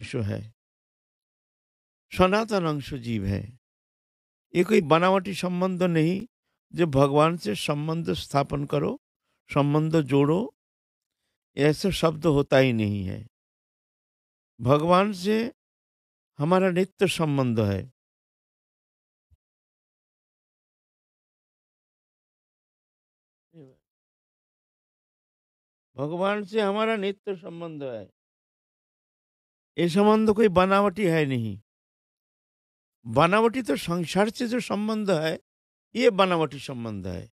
अंश है, सनातन अंश जीव है। ये कोई बनावटी संबंध नहीं, जो भगवान से संबंध स्थापन करो, संबंध जोड़ो, ऐसे शब्द होता ही नहीं है। भगवान से हमारा नित्य संबंध है। भगवान से हमारा नित्य संबंध है। ये संबंध कोई बनावटी है नहीं। बनावटी तो संसार से जो संबंध है, ये बनावटी संबंध है।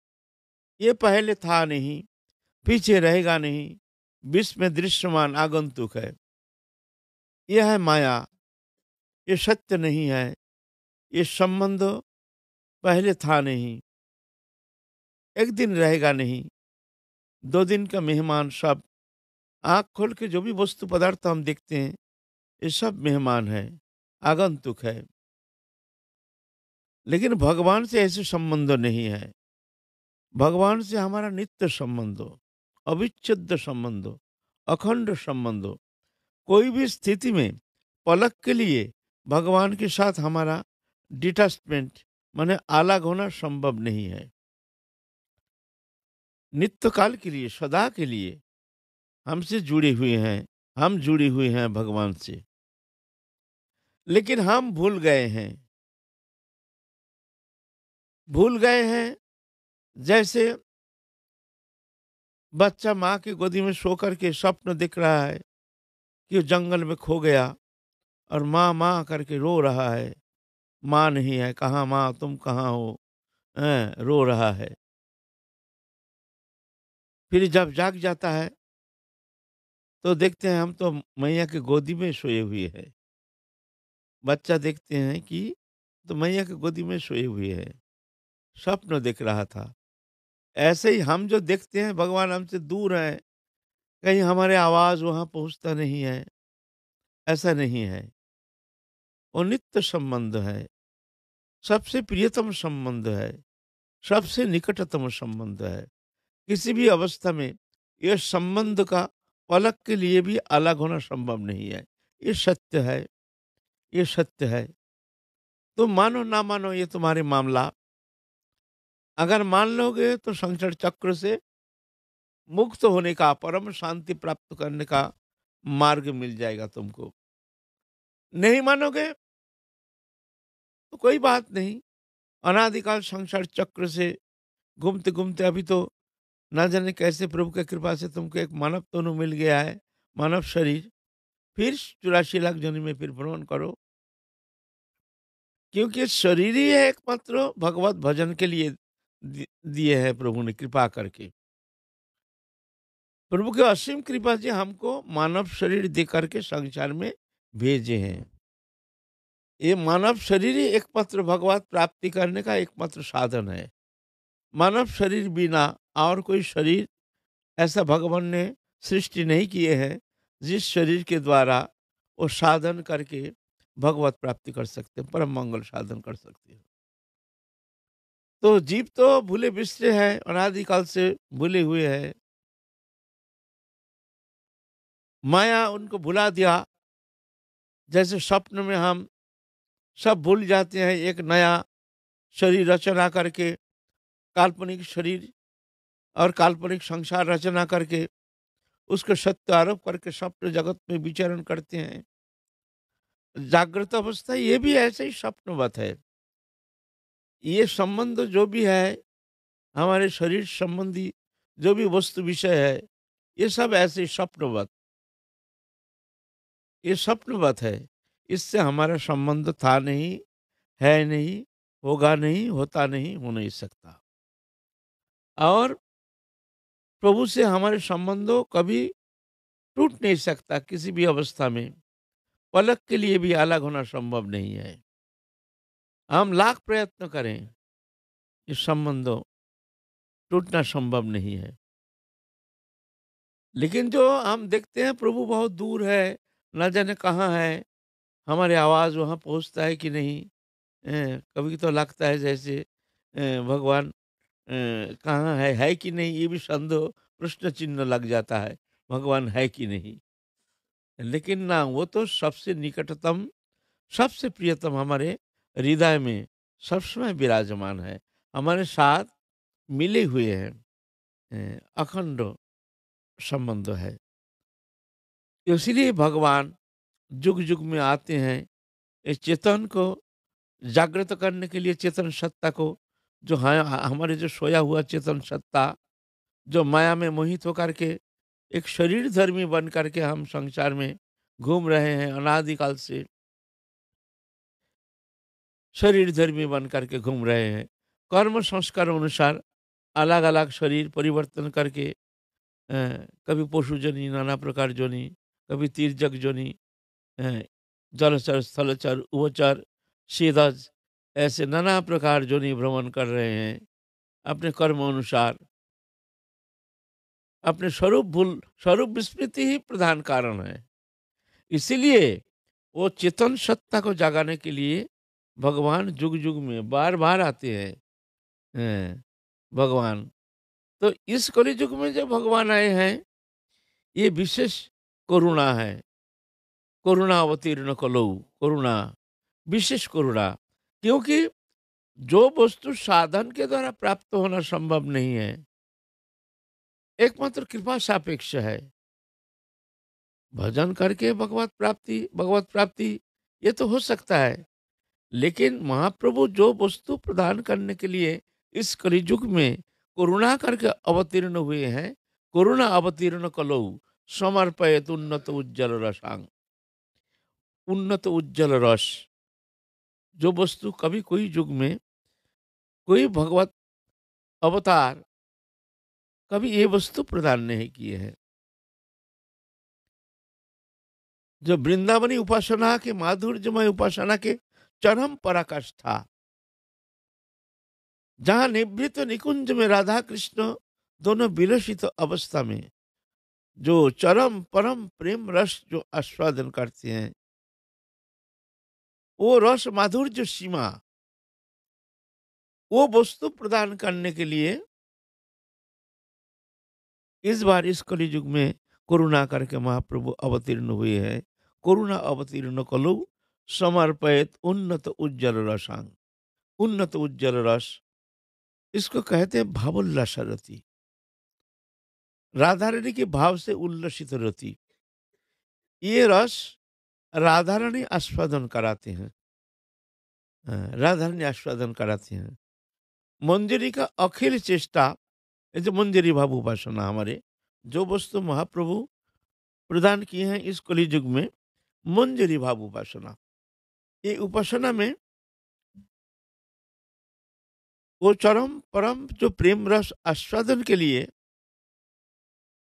ये पहले था नहीं, पीछे रहेगा नहीं, विश्व में दृश्यमान आगंतुक है। यह है माया, ये सत्य नहीं है। ये संबंध पहले था नहीं, एक दिन रहेगा नहीं, 2 दिन का मेहमान सब। आँख खोल के जो भी वस्तु पदार्थ हम देखते हैं, ये सब मेहमान है, आगंतुक है। लेकिन भगवान से ऐसे संबंध नहीं है। भगवान से हमारा नित्य संबंध, अविच्छेद्य संबंध, अखंड संबंध। कोई भी स्थिति में पलक के लिए भगवान के साथ हमारा डिटैचमेंट माने अलग होना संभव नहीं है। नित्य काल के लिए, सदा के लिए हमसे जुड़े हुए हैं, हम जुड़े हुए हैं भगवान से। लेकिन हम भूल गए हैं। जैसे बच्चा माँ की गोदी में सो करके स्वप्न दिख रहा है कि वो जंगल में खो गया और माँ माँ करके रो रहा है। माँ नहीं है, कहाँ माँ, तुम कहाँ हो, रो रहा है। फिर जब जाग जाता है तो देखते हैं हम तो मैया की गोदी में सोए हुए हैं। बच्चा देखते हैं कि तो मैया की गोदी में सोए हुए हैं, स्वप्न देख रहा था। ऐसे ही हम जो देखते हैं भगवान हमसे दूर है, कहीं हमारे आवाज वहां पहुंचता नहीं है, ऐसा नहीं है। वो नित्य संबंध है, सबसे प्रियतम संबंध है, सबसे निकटतम संबंध है। किसी भी अवस्था में यह संबंध का पलक के लिए भी अलग होना संभव नहीं है। ये सत्य है, ये सत्य है। तो मानो ना मानो ये तुम्हारे मामला। अगर मान लोगे तो संसार चक्र से मुक्त होने का, परम शांति प्राप्त करने का मार्ग मिल जाएगा तुमको। नहीं मानोगे तो कोई बात नहीं। अनादिकाल संसार चक्र से घूमते घूमते अभी तो ना जाने कैसे प्रभु की कृपा से तुमको एक मानव तनु मिल गया है, मानव शरीर। फिर 84 लाख जन्म में फिर भ्रमण करो, क्योंकि शरीर ही है एकमात्र भगवत भजन के लिए दिए है प्रभु ने कृपा करके। प्रभु की असीम कृपा से हमको मानव शरीर दे करके संसार में भेजे हैं। ये मानव शरीर ही एकमात्र भगवत प्राप्ति करने का एकमात्र साधन है। मानव शरीर बिना और कोई शरीर ऐसा भगवान ने सृष्टि नहीं किए हैं जिस शरीर के द्वारा वो साधन करके भगवत प्राप्ति कर सकते हैं, परम मंगल साधन कर सकते हैं। तो जीव तो भूले बिसरे हैं, अनादिकाल से भूले हुए हैं। माया उनको भुला दिया। जैसे स्वप्न में हम सब भूल जाते हैं, एक नया शरीर रचना करके, काल्पनिक शरीर और काल्पनिक संसार रचना करके उसको सत्य आरोप करके स्वप्न जगत में विचरण करते हैं। जागृत अवस्था ये भी ऐसे ही स्वप्नवत है। ये संबंध जो भी है, हमारे शरीर संबंधी जो भी वस्तु विषय है, ये सब ऐसे ही स्वप्नवत, ये स्वप्नवत है। इससे हमारा संबंध था नहीं, है नहीं, होगा नहीं, होता नहीं, हो नहीं सकता। और प्रभु से हमारे संबंधों कभी टूट नहीं सकता किसी भी अवस्था में। पलक के लिए भी अलग होना संभव नहीं है। हम लाख प्रयत्न करें, इस संबंधों टूटना संभव नहीं है। लेकिन जो हम देखते हैं प्रभु बहुत दूर है, न जाने कहाँ है, हमारी आवाज़ वहाँ पहुँचता है कि नहीं। कभी तो लगता है जैसे भगवान कहाँ है कि नहीं, ये भी संदेह, प्रश्न चिन्ह लग जाता है, भगवान है कि नहीं। लेकिन ना वो तो सबसे निकटतम, सबसे प्रियतम हमारे हृदय में सब समय विराजमान है, हमारे साथ मिले हुए हैं। अखंड संबंध है। इसीलिए भगवान जुग जुग में आते हैं इस चेतन को जागृत करने के लिए, चेतन सत्ता को, जो है हमारे जो सोया हुआ चेतन सत्ता, जो माया में मोहित होकर के एक शरीर धर्मी बन करके हम संसार में घूम रहे हैं, अनादिकाल से शरीर धर्मी बन करके घूम रहे हैं। कर्म संस्कार अनुसार अलग अलग शरीर परिवर्तन करके कभी पशु जोनि, नाना प्रकार जोनि, कभी तीर्जक जोनि, अ, जलचर, स्थलचर, उभचर, सीधज, ऐसे नाना प्रकार जोनि भ्रमण कर रहे हैं अपने कर्म अनुसार। अपने स्वरूप विस्मृति ही प्रधान कारण है। इसीलिए वो चेतन सत्ता को जगाने के लिए भगवान जुग जुग में बार बार आते हैं। भगवान तो इस कलि युग में जो भगवान आए हैं, ये विशेष करुणा है। करुणा अवतीर्ण कलौ, करुणा, विशेष करुणा। क्योंकि जो वस्तु साधन के द्वारा प्राप्त होना संभव नहीं है, एकमात्र कृपा सापेक्ष है। भजन करके भगवत प्राप्ति ये तो हो सकता है, लेकिन महाप्रभु जो वस्तु प्रदान करने के लिए इस कलियुग में करुणा करके अवतीर्ण हुए हैं, करुणा अवतीर्ण कलौ समर्पयत उन्नत उज्जवल रसांग। उन्नत उज्जवल रस, जो वस्तु कभी कोई युग में कोई भगवत अवतार कभी ये वस्तु प्रदान नहीं किए हैं। जो वृंदावनी उपासना के, माधुर्यमय उपासना के चरम पराकाष्ठा, जहां निभृत निकुंज में राधा कृष्ण दोनों विलसित अवस्था में जो चरम परम प्रेम रस जो आस्वादन करते हैं, वो रस माधुर्य सीमा, वो वस्तु प्रदान करने के लिए इस बार इस कलि युग में करुणा करके महाप्रभु अवतीर्ण हुए हैं। करुणा अवतीर्ण कलु समर्पयत उन्नत उज्जवल रसांग। उन्नत उज्जवल रस, इसको कहते हैं भावोल्लास रति। राधा रानी के भाव से उल्लसित रति, ये रस राधा रानी आस्वादन कराते हैं। राधा रानी आस्वादन कराते हैं। मंजरी का अखिल चेष्टा, ये जो मंजरी भाव उपासना हमारे, जो वस्तु महाप्रभु प्रदान किए हैं इस कलि युग में, मंजरी भाव उपासना, ये उपासना में वो चरम परम जो प्रेम रस आस्वादन के लिए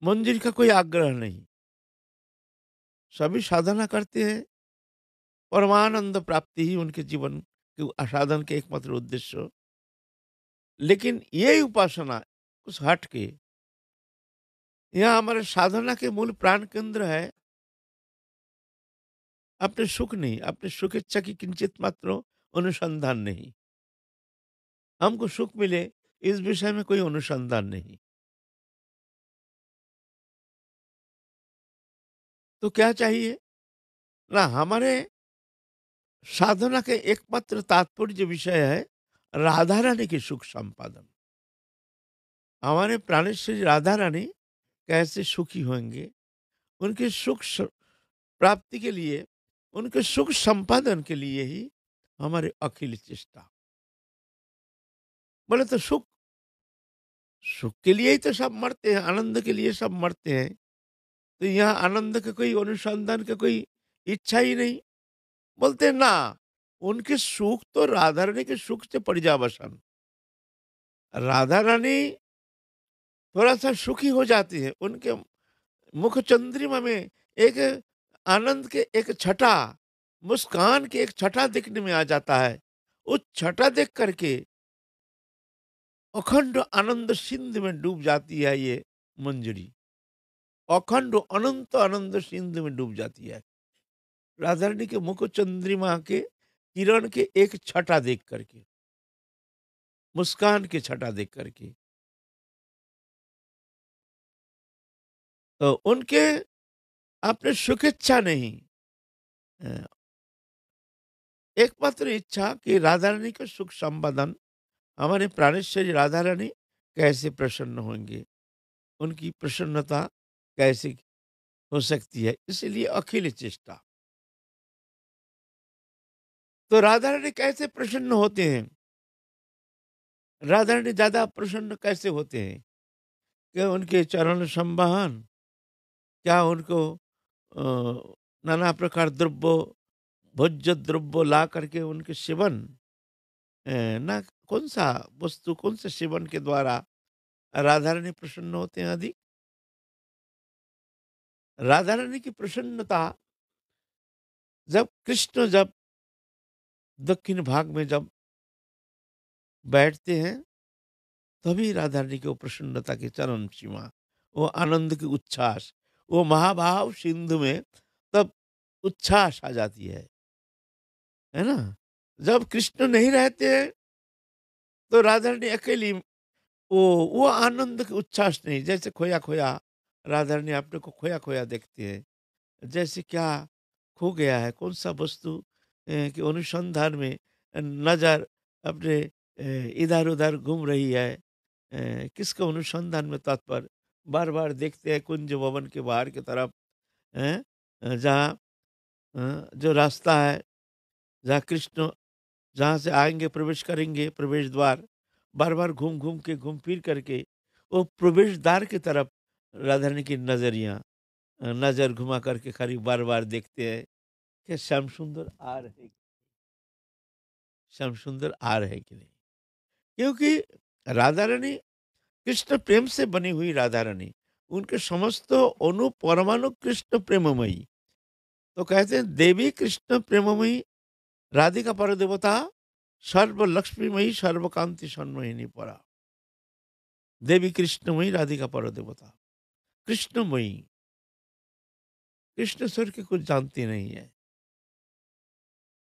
मंजरी का कोई आग्रह नहीं। सभी साधना करते हैं, परमानंद प्राप्ति ही उनके जीवन के साधन के एकमात्र उद्देश्य हो। लेकिन ये उपासना कुछ हट के, यहाँ हमारे साधना के मूल प्राण केंद्र है अपने सुख नहीं, अपने सुख इच्छा की किंचित मात्र अनुसंधान नहीं। हमको सुख मिले इस विषय में कोई अनुसंधान नहीं। तो क्या चाहिए ना, हमारे साधना के एकमात्र तात्पर्य विषय है राधा रानी के सुख संपादन। हमारे प्राणेश्वरी राधा रानी कैसे सुखी होंगे, उनके प्राप्ति के लिए, उनके सुख संपादन के लिए ही हमारे अखिल चेष्टा। बोले तो सुख, सुख के लिए ही तो सब मरते हैं, आनंद के लिए सब मरते हैं। तो यहाँ आनंद का कोई अनुसंधान का कोई इच्छा ही नहीं। बोलते हैं ना, उनके सुख तो राधा रानी के सुख से पर्यावसन। राधा रानी थोड़ा सा सुखी हो जाती है, उनके मुख चंद्रिमा में एक आनंद के एक छटा, मुस्कान के एक छटा दिखने में आ जाता है। उस छटा देख करके अखंड आनंद सिंध में डूब जाती है ये मंजरी। अखंड अनंत आनंद सिंध में डूब जाती है राधा रानी के मुख चंद्रिमा के किरण के एक छटा देख करके, मुस्कान के छटा देख करके। तो उनके आपने सुख इच्छा नहीं, अ, एकमात्र इच्छा कि राधा रानी का सुख संपादन, हमारे प्राणेश्वरी राधा रानी कैसे प्रसन्न होंगे, उनकी प्रसन्नता कैसे हो सकती है, इसलिए अखिल चेष्टा। तो राधा रानी कैसे प्रसन्न होते हैं? राधा रानी ज्यादा प्रसन्न कैसे होते हैं? क्या उनके चरण संवाहन, क्या उनको अ, नाना प्रकार द्रव्य, भोज्य द्रव्य ला करके उनके सेवन, ना कौन सा वस्तु, कौन से सेवन के द्वारा राधा रानी प्रसन्न होते हैं अधिक? राधा रानी की प्रसन्नता जब कृष्ण जब दक्षिण भाग में जब बैठते हैं, तभी राधा रानी की वो प्रसन्नता की चरम सीमा, वो आनंद की उच्छ्वास, वो महाभाव सिंधु में तब उच्छ्वास आ जाती है ना? जब कृष्ण नहीं रहते हैं, तो राधा रानी अकेली, वो आनंद की उच्छ्वास नहीं, जैसे खोया खोया, राधा रानी अपने को खोया खोया देखते हैं, जैसे क्या खो गया है, कौन सा वस्तु के अनुसंधान में नजर अपने इधर उधर घूम रही है, किसके अनुसंधान में तत्पर, बार बार देखते हैं कुंज भवन के बाहर की तरफ, हैं, जहाँ जो रास्ता है, जहाँ कृष्ण जहाँ से आएंगे, प्रवेश करेंगे, प्रवेश द्वार, बार बार घूम घूम के, घूम फिर करके वो प्रवेश द्वार की तरफ राधा रानी की नजरियाँ, नजर घुमा करके खाली बार बार देखते हैं कि श्याम सुंदर आ रहे, श्याम सुंदर आ रहे कि नहीं। क्योंकि राधा रानी कृष्ण प्रेम से बनी हुई राधा रानी, उनके समस्त अणु परमाणु कृष्ण प्रेममयी। तो कहते हैं देवी कृष्ण प्रेममयी, राधिका पर देवता, सर्व लक्ष्मीमयी, सर्वकांति सन्मोहिनी परा। देवी कृष्णमयी, राधिका पर देवता, कृष्णमयी, कृष्ण स्वर के कुछ जानती नहीं है।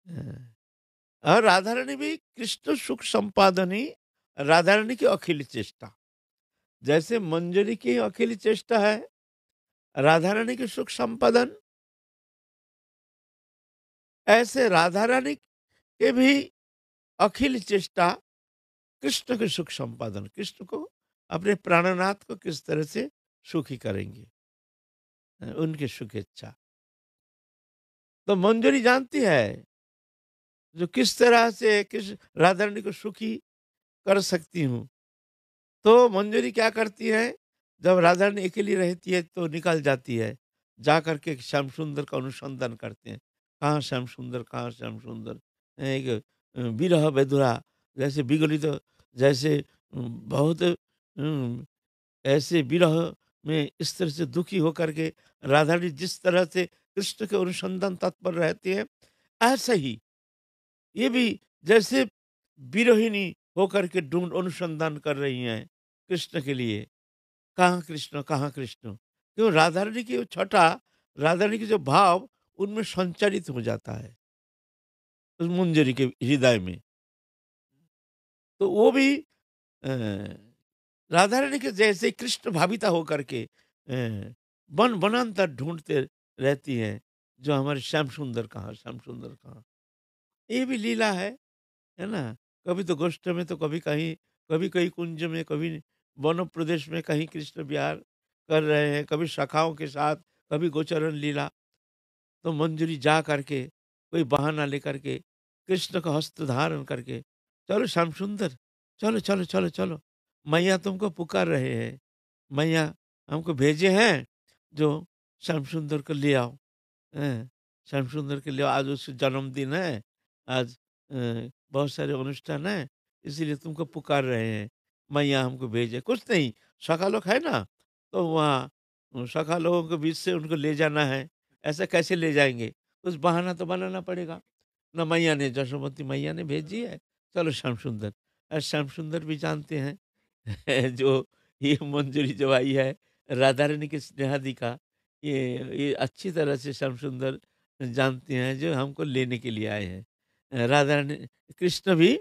हाँ। और राधा रानी भी कृष्ण सुख संपादनी, राधा रानी की अखिल चेष्टा। जैसे मंजरी की अखिल चेष्टा है राधा रानी के सुख संपादन, ऐसे राधा रानी के भी अखिल चेष्टा कृष्ण के सुख संपादन, कृष्ण को, अपने प्राणनाथ को किस तरह से सुखी करेंगे, उनकी सुख इच्छा। तो मंजरी जानती है जो किस तरह से किस राधा रानी को सुखी कर सकती हूँ। तो मंजरी क्या करती है, जब राधा रानी अकेली रहती है तो निकल जाती है, जा करके श्याम सुंदर का अनुसंधान करते हैं, कहाँ श्याम सुंदर, कहाँ श्याम सुंदर। एक विरह बेदुरा, जैसे विगलित, जैसे बहुत ऐसे विरह में इस तरह से दुखी होकर के राधा रानी जिस तरह से कृष्ण के अनुसंधान तत्पर रहती है, ऐसे ही ये भी जैसे विरहिणी होकर के ढूंढ अनुसंधान कर रही हैं कृष्ण के लिए, कहाँ कृष्ण, कहाँ कृष्ण। क्यों? राधा रानी की वो छटा, राधा रानी की जो भाव उनमें संचारित हो जाता है उस मुंजरी के हृदय में। तो वो भी अ, राधा रानी के जैसे कृष्ण भाविता होकर के वन वनांतर ढूंढते रहती हैं, जो हमारे श्याम सुंदर कहाँ, श्याम सुंदर कहाँ। ये भी लीला है ना? कभी तो गोष्ठ में, तो कभी कहीं, कभी कहीं कुंज में, कभी वन प्रदेश में कहीं कृष्ण विहार कर रहे हैं, कभी शाखाओं के साथ, कभी गोचरण लीला। तो मंजरी जा करके कोई बहाना लेकर के कृष्ण का हस्त धारण करके, चलो श्याम सुंदर, चलो चलो चलो चलो, मैया तुमको पुकार रहे हैं, मैया हमको भेजे हैं, जो श्याम सुंदर को ले आओ। हैं, श्याम सुंदर के लिए आज उसका जन्मदिन है, आज बहुत सारे अनुष्ठान है, इसीलिए तुमको पुकार रहे हैं, मैया हमको भेजे। कुछ नहीं, सखा लोग है ना, तो वहाँ सखा लोगों के बीच से उनको ले जाना है, ऐसा कैसे ले जाएंगे? कुछ बहाना तो बनाना पड़ेगा ना, मैया ने, जशोमती मैया ने भेजी है, चलो श्याम सुंदर। श्याम सुंदर भी जानते हैं जो ये मंजूरी जो आई है राधा रानी की स्नेहाधिका, ये अच्छी तरह से श्याम सुंदर जानते हैं, जो हमको लेने के लिए आए हैं। राधा रानी, कृष्ण भी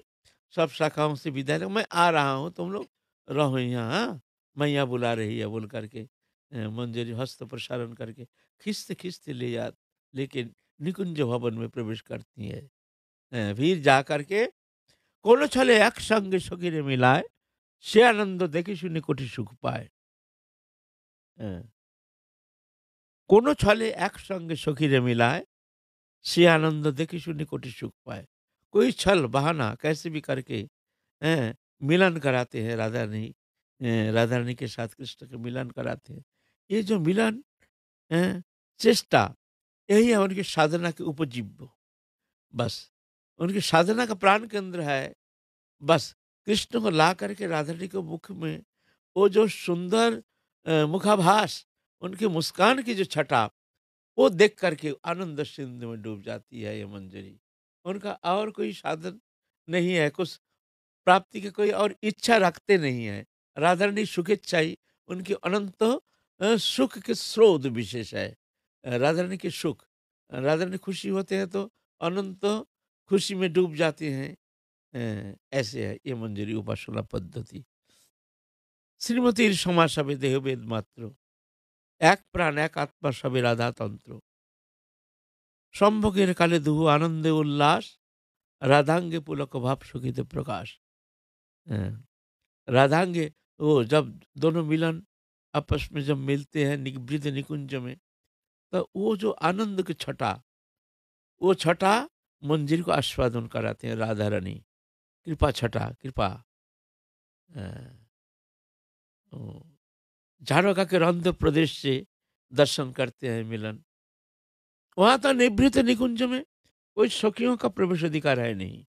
सब शाखाओं से विदा ले, मैं आ रहा हूँ, तुम लोग रहो यहाँ, हाँ? मैया बुला रही है बोल करके मंजरी हस्त प्रसारण करके खींचते खींचते लेके निकुंज भवन में प्रवेश करती है। फिर जा करके কোনো ছলে একসঙ্গে সখীরে মিলায় সে আনন্দ দেখে শুনে কোটি সুখ পায়। হ্যাঁ, কোনো ছলে একসঙ্গে সখীরে मिलाए से आनंद देखे सुने कोटि सुख पाए। कोई छल बहाना कैसे भी करके मिलन कराते हैं राधा रानी के साथ कृष्ण के मिलन कराते हैं। ये जो मिलन चेष्टा यही है उनकी साधना के उपजीव्य। बस उनकी साधना का प्राण केंद्र है। बस कृष्ण को ला करके राधा रानी के मुख में वो जो सुंदर मुखाभास, उनकी मुस्कान की जो छटा, वो देख करके आनंद सिंधु में डूब जाती है ये मंजरी। उनका और कोई साधन नहीं है, कुछ प्राप्ति की कोई और इच्छा रखते नहीं है। राधा रानी सुखेच्छाई, उनकी अनंत सुख के स्रोत विशेष है। राधा रानी के सुख, राधा रानी खुशी होते हैं तो अनंत खुशी में डूब जाते हैं। ऐसे है ये मंजरी उपासना पद्धति। শ্রীমতীর সমাস হবে দেহবেদ মাত্র, এক প্রাণ এক আত্মা সবে রাধাতন্ত্র। সম্ভোগের কালে দুহু আনন্দে উল্লাস, राधांगे पुलक भाव सुखित प्रकाश। हाँ, राधांगे वो जब दोनों मिलन आपस में जब मिलते हैं वृद्ध निकुंज में, तो वो जो आनंद की छटा, वो छटा मंजिल को आस्वादन कराते हैं राधा रानी। कृपा छटा, कृपा। झाड़ोका के रंध्र प्रदेश से दर्शन करते हैं मिलन। वहां तो निवृत्त निकुंज में कोई सखियों का प्रवेश अधिकार है नहीं।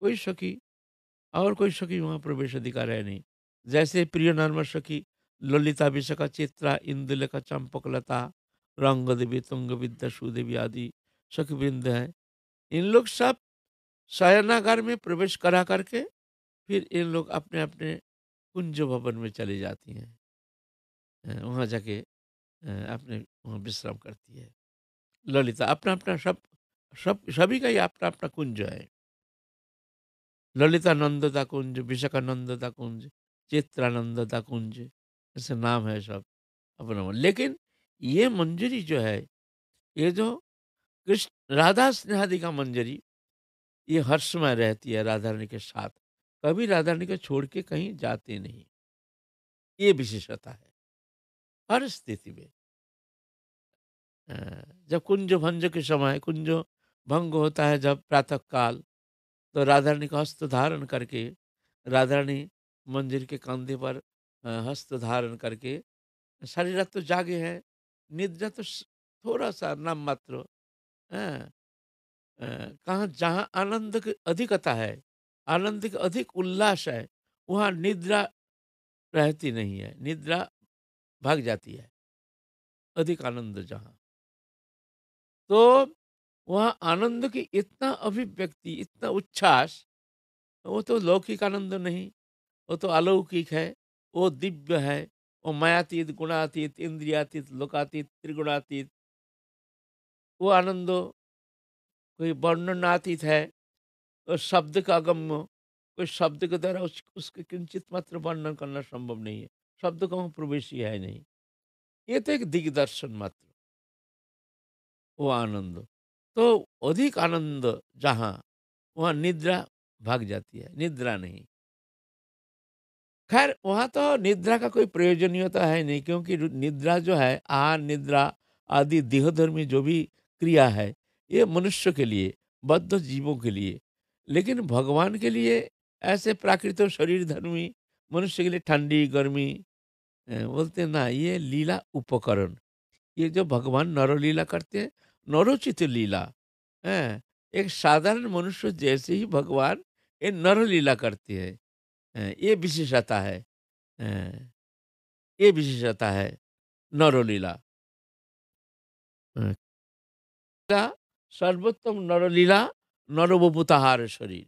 कोई सखी और कोई सखी वहां प्रवेश अधिकार है नहीं। जैसे प्रिय नर्म सखी ललिता विशाखा चित्रा इंदुलेखा चंपकलता रंग देवी तुंग विद्या सुदेवी आदि सखी वृंद है। इन लोग सब शयनागार में प्रवेश करा करके फिर इन लोग अपने अपने कुंज भवन में चली जाती हैं। वहां जाके अपने वहां विश्राम करती है। ललिता अपना अपना सब सब सभी का ही अपना अपना कुंज है। ललितानंदता कुंज, विशाखानंदता कुंज, चित्रानंदता कुंज, ऐसे नाम है सब अपना। लेकिन ये मंजरी जो है, ये जो कृष्ण राधा स्नेहादि का मंजरी, ये हर समय रहती है राधा रानी के साथ। कभी राधा रानी को छोड़ के कहीं जाते नहीं। ये विशेषता है हर स्थिति में। जब कुंज भंज के समय, कुंज भंग होता है जब प्रातः काल, तो राधा रानी का हस्त धारण करके, राधा रानी मंदिर के कंधे पर हस्त धारण करके, सारी रात तो जागे हैं, निद्रा तो थोड़ा सा नाम मात्र। कहाँ जहाँ आनंद की अधिकता है, आनंद की अधिक उल्लास है, वहाँ निद्रा रहती नहीं है, निद्रा भाग जाती है। अधिक आनंद जहाँ, तो वहाँ आनंद की इतना अभिव्यक्ति, इतना उच्छ्वास, वो तो लौकिक आनंद नहीं, वो तो अलौकिक है, वो दिव्य है, वो मायातीत, गुणातीत, इंद्रियातीत, लोकातीत, त्रिगुणातीत। वो आनंद कोई वर्णनातीत है, और शब्द का अगम्य, कोई शब्द के द्वारा उसके किंचित मात्र वर्णन करना संभव नहीं है। शब्द का वहाँ प्रवेश ही है नहीं। ये तो एक दिग्दर्शन मात्र, वो आनंद। तो अधिक आनंद जहाँ, वहाँ निद्रा भाग जाती है, निद्रा नहीं। खैर वहाँ तो निद्रा का कोई प्रयोजनीयता है नहीं, क्योंकि निद्रा जो है, आहार निद्रा आदि देहधर्मी जो भी क्रिया है, ये मनुष्य के लिए, बद्ध जीवों के लिए। लेकिन भगवान के लिए ऐसे प्राकृतिक शरीर धर्मी मनुष्य के लिए ठंडी गर्मी, बोलते हैं ना, ये लीला उपकरण। ये जो भगवान नरलीला करते हैं, नरोचित लीला है। एक साधारण मनुष्य जैसे ही भगवान ये नरलीला करते हैं। ये विशेषता है, ये विशेषता है नरलीला। सर्वोत्तम नरलीला नरबपु ताहार शरीर।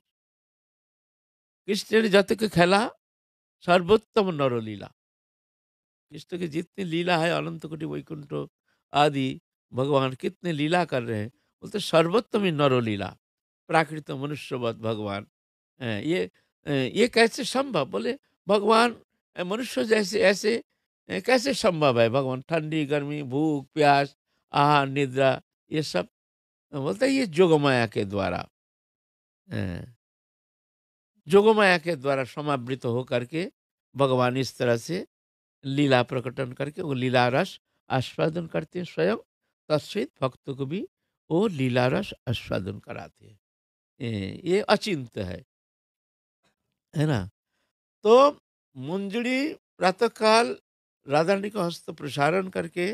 कृष्ण ने जत के खेला सर्वोत्तम नरलीला। कृष्ण की जितनी लीला है, अनंत कोटि वैकुंठ आदि भगवान कितने लीला कर रहे हैं, बोलते सर्वोत्तम ही नरलीला, प्राकृत मनुष्यवत भगवान। ये कैसे संभव? बोले भगवान मनुष्य जैसे ऐसे कैसे संभव है भगवान? ठंडी, गर्मी, भूख, प्यास, आहार, निद्रा, ये सब बोलते हैं ये जोगमाया के द्वारा, अ, जोगमाया के द्वारा समावृत होकर के भगवान इस तरह से लीला प्रकटन करके वो लीला रस आस्वादन करते हैं स्वयं। तत्सहित भक्तों को भी वो लीला रस आस्वादन कराते हैं। ये अचिंत्य है ना? तो मुंजड़ी प्रातःकाल राधा रानी का हस्त प्रसारण करके,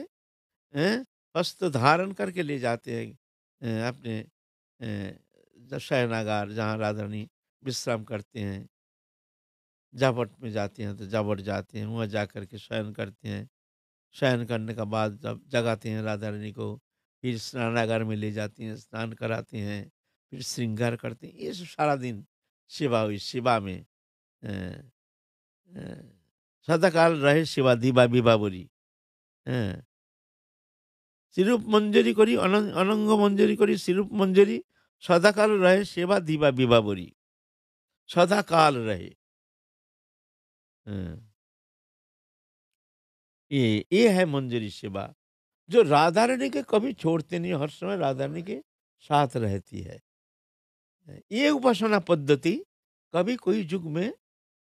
हस्त धारण करके ले जाते हैं अपने शयनागार, जहाँ राधा रानी विश्राम करते हैं। जावट में जाते हैं तो जावट जाते हैं, वहाँ जा कर के शयन करते हैं। शयन करने के बाद जब जगाते हैं राधा रानी को, फिर स्नानागार में ले जाती हैं, स्नान कराते हैं, फिर श्रृंगार करते हैं। ये सब सारा दिन सेवा हुई, सेवा में अ, अ, सदाकाल रहे सेवा दिवा বিভা বলি। হ্যাঁ, সিরূপ মঞ্জরি করি অনঙ্গ মঞ্জরি করি সিরূপ মঞ্জরি, সদাকাল रहे सेवा दिवा বিভা বলি। सदाकाल रहे। हाँ, ये है मंजरी सेवा, जो राधा रानी के कभी छोड़ते नहीं, हर समय राधा रानी के साथ रहती है। ये उपासना पद्धति कभी कोई युग में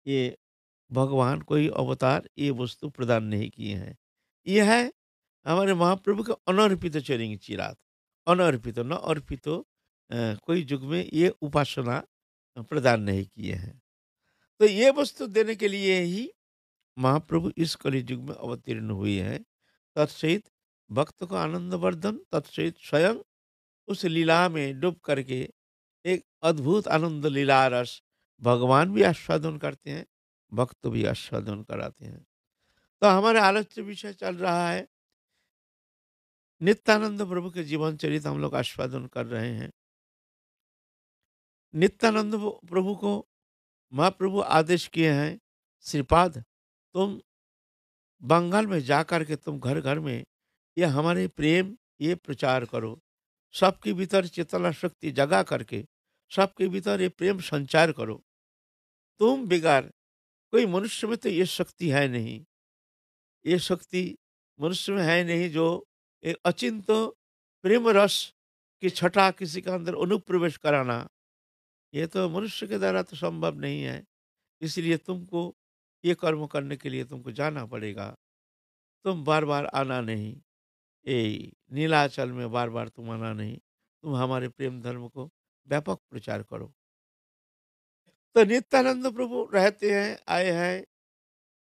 ये भगवान कोई अवतार ये वस्तु प्रदान नहीं किए हैं। ये है हमारे महाप्रभु के अनर्पित चरिंग चिरात, अनर्पित न अर्पितो, कोई युग में ये उपासना प्रदान नहीं किए हैं। तो ये वस्तु देने के लिए ही महाप्रभु इस कलि युग में अवतीर्ण हुए हैं। तत्सहित भक्त को आनंद वर्धन, तत्सहित स्वयं उस लीला में डूब करके एक अद्भुत आनंद लीला रस भगवान भी आस्वादन करते हैं, भक्त भी आस्वादन कराते हैं। तो हमारे आलोच्य विषय चल रहा है नित्यानंद प्रभु के जीवन चरित, हम लोग आस्वादन कर रहे हैं। नित्यानंद प्रभु को महाप्रभु आदेश किए हैं, श्रीपाद तुम बंगाल में जाकर के तुम घर घर में ये हमारे प्रेम ये प्रचार करो, सबके भीतर चेतना शक्ति जगा करके सबके भीतर ये प्रेम संचार करो। तुम बिगाड़ कोई मनुष्य में तो ये शक्ति है नहीं, ये शक्ति मनुष्य में है नहीं जो एक अचिंत प्रेम रस की छटा किसी का अंदर अनुप्रवेश कराना, ये तो मनुष्य के द्वारा तो संभव नहीं है। इसलिए तुमको ये कर्म करने के लिए तुमको जाना पड़ेगा। तुम बार बार आना नहीं, ए नीलाचल में बार बार तुम आना नहीं, तुम हमारे प्रेम धर्म को व्यापक प्रचार करो। तो नित्यानंद प्रभु रहते हैं, आए हैं,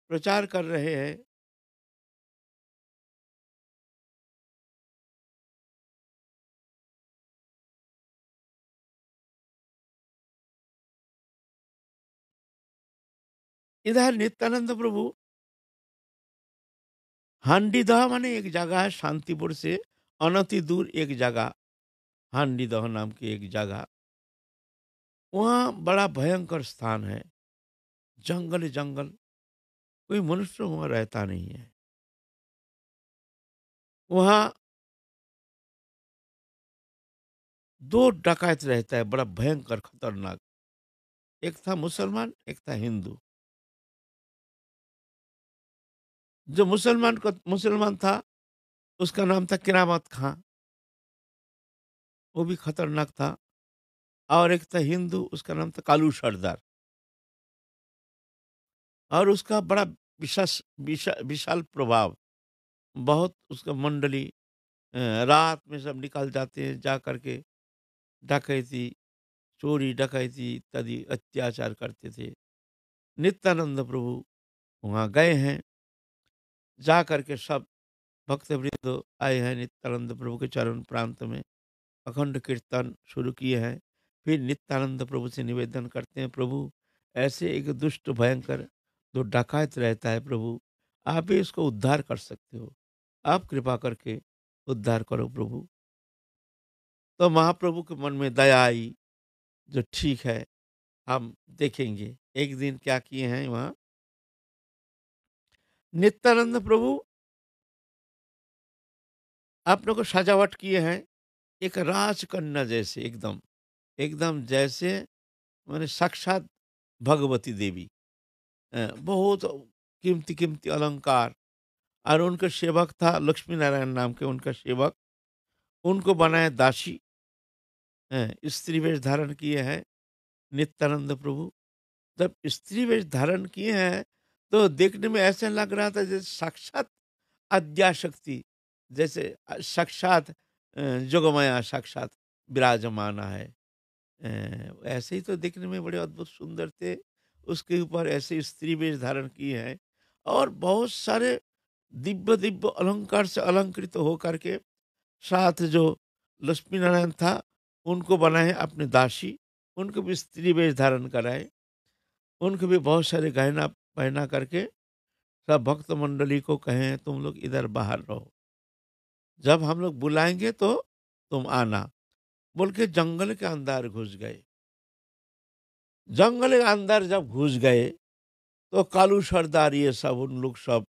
प्रचार कर रहे हैं। इधर नित्यानंद प्रभु हांडीदह माने एक जगह है शांतिपुर से अनति दूर एक जगह, हांडीदह नाम की एक जगह, वहाँ बड़ा भयंकर स्थान है, जंगल ही जंगल, कोई मनुष्य वहाँ रहता नहीं है। वहाँ दो डकैत रहता है, बड़ा भयंकर खतरनाक। एक था मुसलमान, एक था हिंदू। जो मुसलमान था उसका नाम था किरामत खां, वो भी खतरनाक था। और एक था हिंदू, उसका नाम था कालू सरदार। और उसका बड़ा विशाल प्रभाव, बहुत उसका मंडली, रात में सब निकल जाते हैं, जा करके डकैती, चोरी डकैती इत्यादि अत्याचार करते थे। नित्यानंद प्रभु वहाँ गए हैं, जा करके सब भक्तवृंद आए हैं नित्यानंद प्रभु के चरण प्रांत में, अखंड कीर्तन शुरू किए हैं। फिर नित्यानंद प्रभु से निवेदन करते हैं, प्रभु ऐसे एक दुष्ट भयंकर जो डकैत रहता है प्रभु, आप ही इसको उद्धार कर सकते हो, आप कृपा करके उद्धार करो प्रभु। तो महाप्रभु के मन में दया आई, जो ठीक है हम देखेंगे। एक दिन क्या किए हैं वहाँ नित्यानंद प्रभु आप लोग को सजावट किए हैं एक राजकन्या जैसे, एकदम एकदम जैसे माने साक्षात भगवती देवी, बहुत कीमती कीमती अलंकार, और उनका सेवक था लक्ष्मी नारायण नाम के उनका सेवक, उनको बनाया दासी, स्त्री वेश धारण किए हैं नित्यानंद प्रभु। जब स्त्री वेश धारण किए हैं, तो देखने में ऐसा लग रहा था जैसे साक्षात आद्याशक्ति, जैसे साक्षात जोगमाया साक्षात विराजमान है। ऐसे ही तो देखने में बड़े अद्भुत सुंदर थे। उसके ऊपर ऐसे स्त्री वेश धारण किए हैं और बहुत सारे दिव्य दिव्य अलंकार से अलंकृत होकर के, साथ जो लक्ष्मी नारायण था उनको बनाए अपने दासी, उनको भी स्त्री वेश धारण कराए, उनको भी बहुत सारे गहना पहना करके सब भक्त मंडली को कहें तुम लोग इधर बाहर रहो, जब हम लोग बुलाएंगे तो तुम आना, बोल के जंगल के अंदर घुस गए। जंगल के अंदर जब घुस गए तो कालू सरदार ये सब उन लोग सब,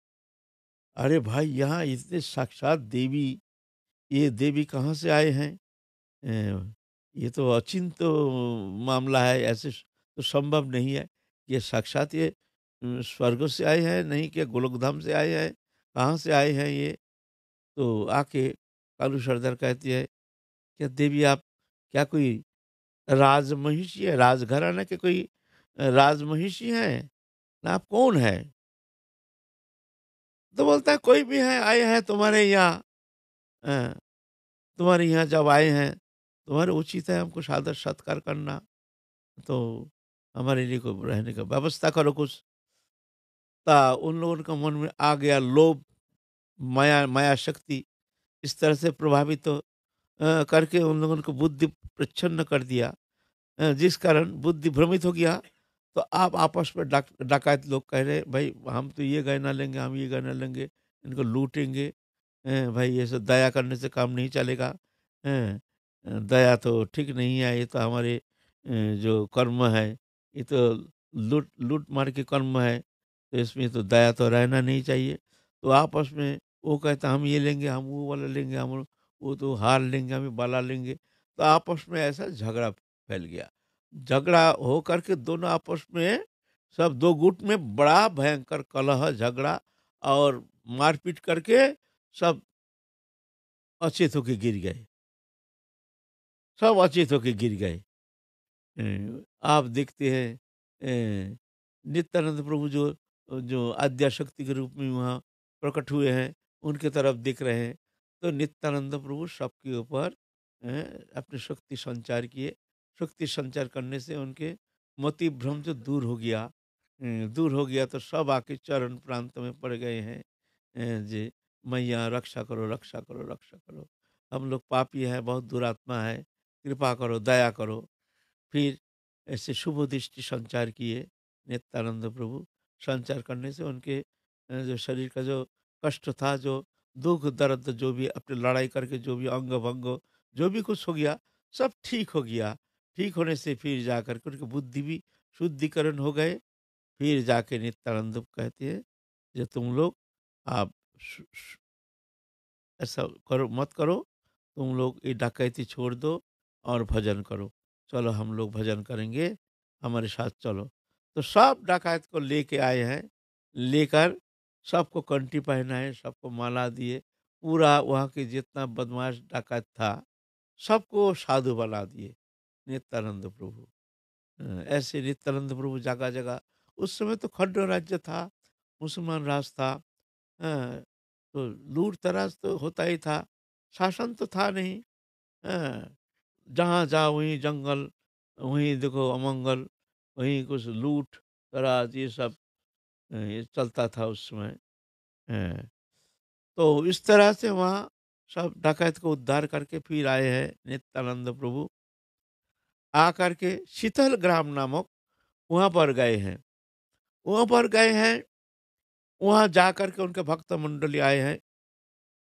अरे भाई यहाँ इतने साक्षात देवी, ये देवी कहाँ से आए हैं? ये तो अचिंत्य मामला है, ऐसे तो संभव नहीं है। ये साक्षात ये स्वर्ग से आए हैं, नहीं कि गोलोकधाम से आए हैं, कहाँ से आए हैं ये? तो आके कालू सरदार कहती है, क्या देवी आप क्या कोई राजमहिषी है, राजघराना के कोई राजमहिषी हैं? ना आप कौन है? तो बोलता है कोई भी है, आए हैं तुम्हारे यहाँ, अ, तुम्हारे यहाँ जब आए हैं, तुम्हारे उचित है हमको सादर सत्कार करना, तो हमारे लिए को रहने का व्यवस्था करो कुछ। उन लोगों के मन में आ गया लोभ, माया माया शक्ति, इस तरह से प्रभावित तो करके उन लोगों को बुद्धि प्रच्छन्न कर दिया, जिस कारण बुद्धि भ्रमित हो गया। तो आप आपस में डकायत लोग कह रहे भाई हम तो ये गहना लेंगे, हम ये गहना लेंगे, इनको लूटेंगे, भाई ये सब दया करने से काम नहीं चलेगा, दया तो ठीक नहीं है, ये तो हमारे जो कर्म है, ये तो लूट लूट मार के कर्म है, तो इसमें तो दया तो रहना नहीं चाहिए। तो आपस में वो कहता हम ये लेंगे, हम वो वाला लेंगे, हम वो तो हार लेंगे, हम ये बाला लेंगे। तो आपस में ऐसा झगड़ा फैल गया। झगड़ा हो करके दोनों आपस में सब दो गुट में बड़ा भयंकर कलह झगड़ा और मारपीट करके सब अचेत होके गिर गए, सब अचेत होके गिर गए। आप देखते हैं नित्यानंद प्रभु जो जो आद्या शक्ति के रूप में वहाँ प्रकट हुए हैं, उनके तरफ देख रहे हैं, तो नित्यानंद प्रभु सबके ऊपर अपनी शक्ति संचार किए। शक्ति संचार करने से उनके मति भ्रम जो दूर हो गया, दूर हो गया, तो सब आके चरण प्रांत में पड़ गए हैं, जे मैया रक्षा करो, रक्षा करो, रक्षा करो, हम लोग पापी हैं, बहुत दुरात्मा है, कृपा करो, दया करो। फिर ऐसे शुभ दृष्टि संचार किए नित्यानंद प्रभु। संचार करने से उनके जो शरीर का जो कष्ट था, जो दुख दर्द, जो भी अपने लड़ाई करके जो भी अंग भंग जो भी कुछ हो गया, सब ठीक हो गया। ठीक होने से फिर जाकर के उनकी बुद्धि भी शुद्धिकरण हो गए। फिर जाके नित्यानंद कहते हैं जो तुम लोग आप ऐसा करो मत करो, तुम लोग ये डकैती छोड़ दो और भजन करो। चलो हम लोग भजन करेंगे, हमारे साथ चलो। तो सब डकैत को लेके आए हैं, लेकर सबको कंठी पहनाए, सबको माला दिए, पूरा वहाँ के जितना बदमाश डकैत था, सबको साधु बना दिए नित्यानंद प्रभु। ऐसे नित्यानंद प्रभु जगह-जगह, उस समय तो खंड राज्य था, मुसलमान राज था। हाँ, तो लूट-तराज तो होता ही था, शासन तो था नहीं। हाँ, जहाँ जाओ वहीं जंगल, वहीं देखो अमंगल, वहीं कुछ लूट-तराज ये सब ये चलता था उस समय। हाँ, तो इस तरह से वहाँ सब डकैत को उद्धार करके फिर आए हैं नित्यानंद प्रभु। आकर के शीतल ग्राम नामक वहाँ पर गए हैं। वहाँ पर गए हैं, वहाँ जाकर के उनके भक्त मंडली आए हैं,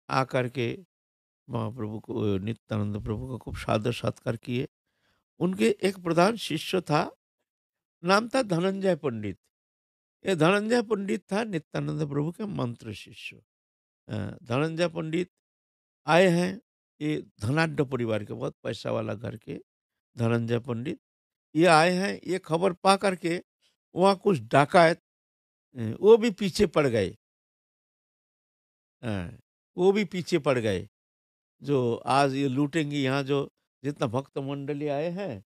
आकर के महाप्रभु को नित्यानंद प्रभु का खूब सादर सत्कार किए। उनके एक प्रधान शिष्य था, नाम था धनंजय पंडित। ये धनंजय पंडित था नित्यानंद प्रभु के मंत्र शिष्य। धनंजय पंडित आए हैं, ये धनाढ्य परिवार के, बहुत पैसा वाला घर के धनंजय पंडित, ये आए हैं, ये खबर पा करके वहाँ कुछ डाकायत वो भी पीछे पड़ गए। हाँ, वो भी पीछे पड़ गए। जो आज ये लूटेंगे यहाँ जो जितना भक्त मंडली आए हैं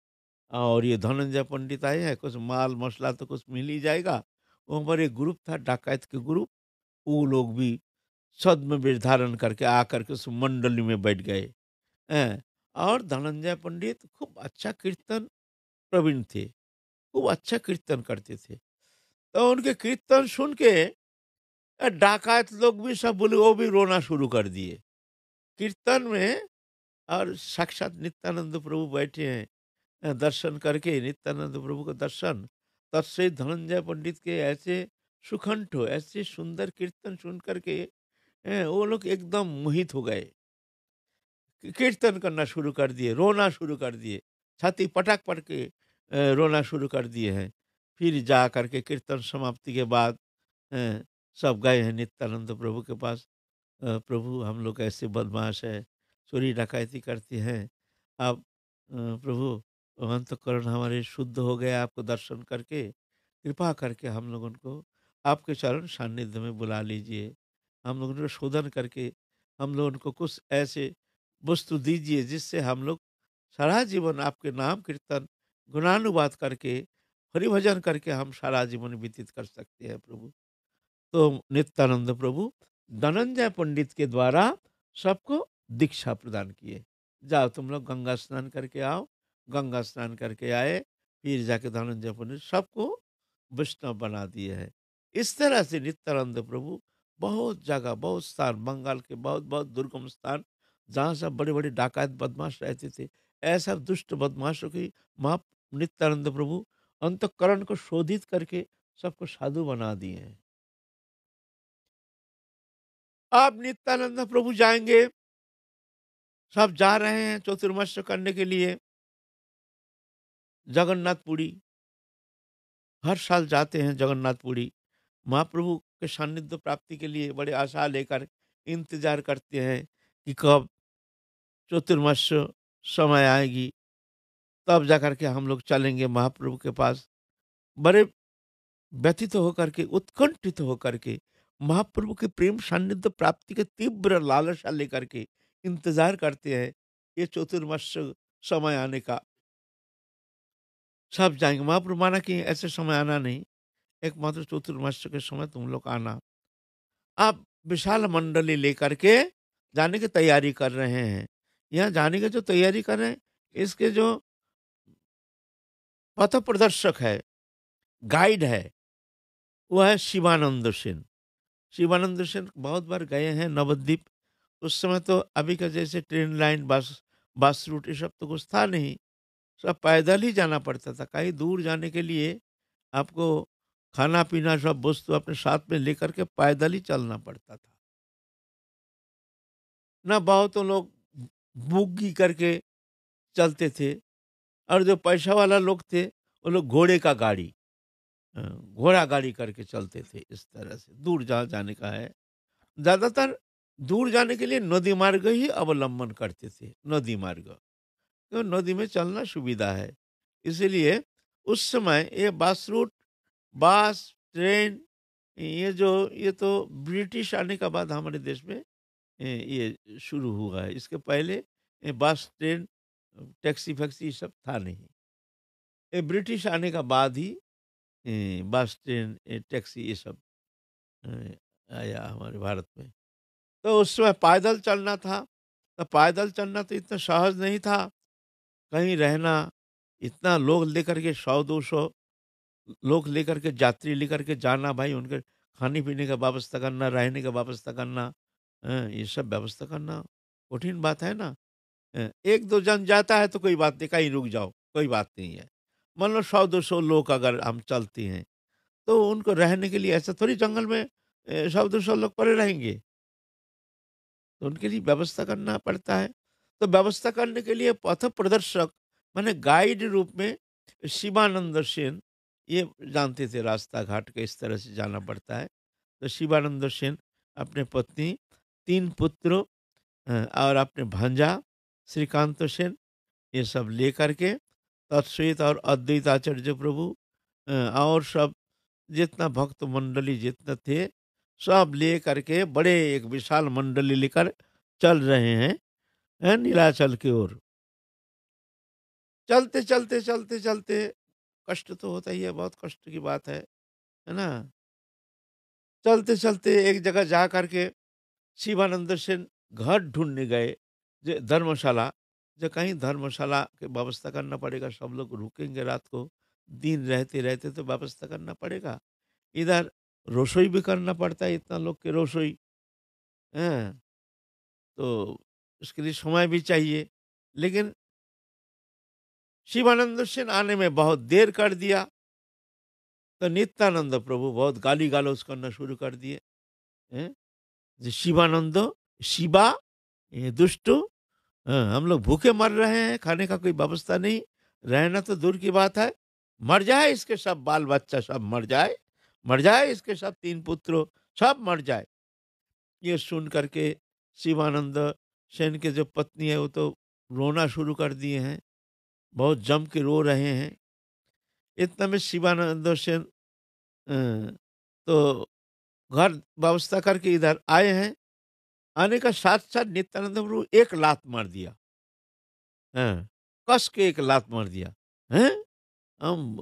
और ये धनंजय पंडित आए हैं, कुछ माल मसला तो कुछ मिल ही जाएगा। वो हमारे एक ग्रुप था डाकैत के ग्रुप, वो लोग भी छद्म वेश धारण करके आकर के उस मंडली में बैठ गए हैं। और धनंजय पंडित खूब अच्छा कीर्तन प्रवीण थे, खूब अच्छा कीर्तन करते थे। तो उनके कीर्तन सुन के डाकात लोग भी सब बोले, वो भी रोना शुरू कर दिए कीर्तन में। और साक्षात नित्यानंद प्रभु बैठे हैं, दर्शन करके नित्यानंद प्रभु का दर्शन, तब से धनंजय पंडित के ऐसे सुखंठ हो, ऐसे सुंदर कीर्तन सुन करके वो लोग एकदम मोहित हो गए। कीर्तन करना शुरू कर दिए, रोना शुरू कर दिए, छाती पटक पटक के रोना शुरू कर दिए हैं। फिर जा करके कीर्तन समाप्ति के बाद अ, सब गए हैं नित्यानंद प्रभु के पास। प्रभु हम लोग ऐसे बदमाश है, चोरी डकैती करते हैं। आप प्रभु अंतःकरण हमारे शुद्ध हो गए आपको दर्शन करके, कृपा करके हम लोगों को आपके चरण सानिध्य में बुला लीजिए। हम लोगों को शोधन करके हम लोगों को कुछ ऐसे वस्तु दीजिए जिससे हम लोग सारा जीवन आपके नाम कीर्तन गुणानुवाद करके हरि भजन करके हम सारा जीवन व्यतीत कर सकते हैं प्रभु। तो नित्यानंद प्रभु धनंजय पंडित के द्वारा सबको दीक्षा प्रदान किए। जाओ तुम लोग गंगा स्नान करके आओ। गंगा स्नान करके आए, फिर जाके धनंजय पंडित सबको वैष्णव बना दिए हैं। इस तरह से नित्यानंद प्रभु बहुत जगह, बहुत स्थान, बंगाल के बहुत बहुत दुर्गम स्थान जहाँ सब बड़े बड़े डाकात बदमाश रहते थे, ऐसा दुष्ट बदमाशों की महा नित्यानंद प्रभु अंतकरण को शोधित करके सबको साधु बना दिए हैं। अब नित्यानंद प्रभु जाएंगे, सब जा रहे हैं चतुर्मास्य करने के लिए जगन्नाथपुरी। हर साल जाते हैं जगन्नाथपुरी। महाप्रभु के सानिध्य प्राप्ति के लिए बड़े आशा लेकर इंतजार करते हैं कि कब चतुर्मास्य समय आएगी, तब जाकर के हम लोग चलेंगे महाप्रभु के पास। बड़े व्यथित होकर के, उत्कंठित होकर के, महाप्रभु के प्रेम सानिध्य प्राप्ति के तीव्र लालसा लेकर के इंतजार करते हैं ये चतुर्मास्य समय आने का। सब जाएंगे। महाप्रभु माना कि ऐसे समय आना नहीं, एकमात्र चतुर्मास्य के समय तुम लोग आना। आप विशाल मंडली लेकर के जाने की तैयारी कर रहे हैं। यहाँ जाने की जो तैयारी कर रहे हैं, इसके जो पथ प्रदर्शक है, गाइड है, वो है शिवानंद सेन। शिवानंद सेन बहुत बार गए हैं नवद्वीप। उस समय तो अभी का जैसे ट्रेन लाइन, बस बस रूट, ये सब तो कुछ था नहीं। सब पैदल ही जाना पड़ता था। कहीं दूर जाने के लिए आपको खाना पीना सब वस्तु अपने साथ में लेकर के पैदल ही चलना पड़ता था। ना बहुतों लोग बुग्गी करके चलते थे, और जो पैसा वाला लोग थे वो लोग घोड़े का गाड़ी, घोड़ा गाड़ी करके चलते थे। इस तरह से दूर जहाँ जाने का है, ज्यादातर दूर जाने के लिए नदी मार्ग ही अवलंबन करते थे। नदी मार्ग, तो नदी में चलना सुविधा है, इसीलिए उस समय ये बस रूट, बस, ट्रेन, ये तो ब्रिटिश आने के बाद हमारे देश में ये शुरू हुआ है। इसके पहले बस, ट्रेन, टैक्सी फैक्सी ये सब था नहीं। ये ब्रिटिश आने का बाद ही बस, ट्रेन, टैक्सी ये सब अ, आया हमारे भारत में। तो उस समय पैदल चलना था। तो पैदल चलना तो इतना सहज नहीं था। कहीं रहना, इतना लोग लेकर के 100-200 लोग लेकर के, यात्री लेकर के जाना, भाई उनके खाने पीने का व्यवस्था करना, रहने का व्यवस्था करना, ये सब व्यवस्था करना कठिन बात है ना। एक दो जन जाता है तो कोई बात नहीं, कहीं रुक जाओ, कोई बात नहीं है। मान लो 100-200 लोग अगर हम चलते हैं, तो उनको रहने के लिए ऐसा थोड़ी जंगल में 100-200 लोग पड़े रहेंगे। तो उनके लिए व्यवस्था करना पड़ता है। तो व्यवस्था करने के लिए पथ प्रदर्शक माने गाइड रूप में शिवानंद सेन ये जानते थे रास्ता घाट के इस तरह से जाना पड़ता है। तो शिवानंद सेन अपने पत्नी, 3 पुत्र और अपने भांजा श्रीकांत सेन, ये सब लेकर के तत्श्वेत और अद्वैत आचार्य प्रभु और सब जितना भक्त मंडली जितना थे, सब ले करके बड़े एक विशाल मंडली लेकर चल रहे हैं, नीलाचल की ओर। चलते, चलते, चलते, चलते कष्ट तो होता ही है, बहुत कष्ट की बात है ना? चलते-चलते एक जगह जा कर के शिवानंद सेन घर ढूँढने गए, जो धर्मशाला, जो कहीं धर्मशाला की व्यवस्था करना पड़ेगा, सब लोग रुकेंगे रात को, दिन रहते-रहते तो व्यवस्था करना पड़ेगा। इधर रसोई भी करना पड़ता है, इतना लोग की रसोई, हैं? तो उसके लिए समय भी चाहिए। लेकिन शिवानंद सेन आने में बहुत देर कर दिया, तो नित्यानंद प्रभु बहुत गाली-गलौज करना शुरू कर दिए, हैं? जे शिवानंद, शिवा, ये दुष्ट, हम लोग भूखे मर रहे हैं, खाने का कोई व्यवस्था नहीं, रहना तो दूर की बात है, मर जाए इसके सब बाल-बच्चा सब मर जाए इसके सब 3 पुत्र सब मर जाए। ये सुन कर के शिवानंद सेन के जो पत्नी है वो तो रोना शुरू कर दिए हैं, बहुत जम के रो रहे हैं। इतना में शिवानंद सेन तो घर व्यवस्था करके इधर आए हैं, आने का साथ-साथ नित्यानंद प्रभु एक लात मार दिया। हाँ, कस के एक लात मार दिया। हैं? हम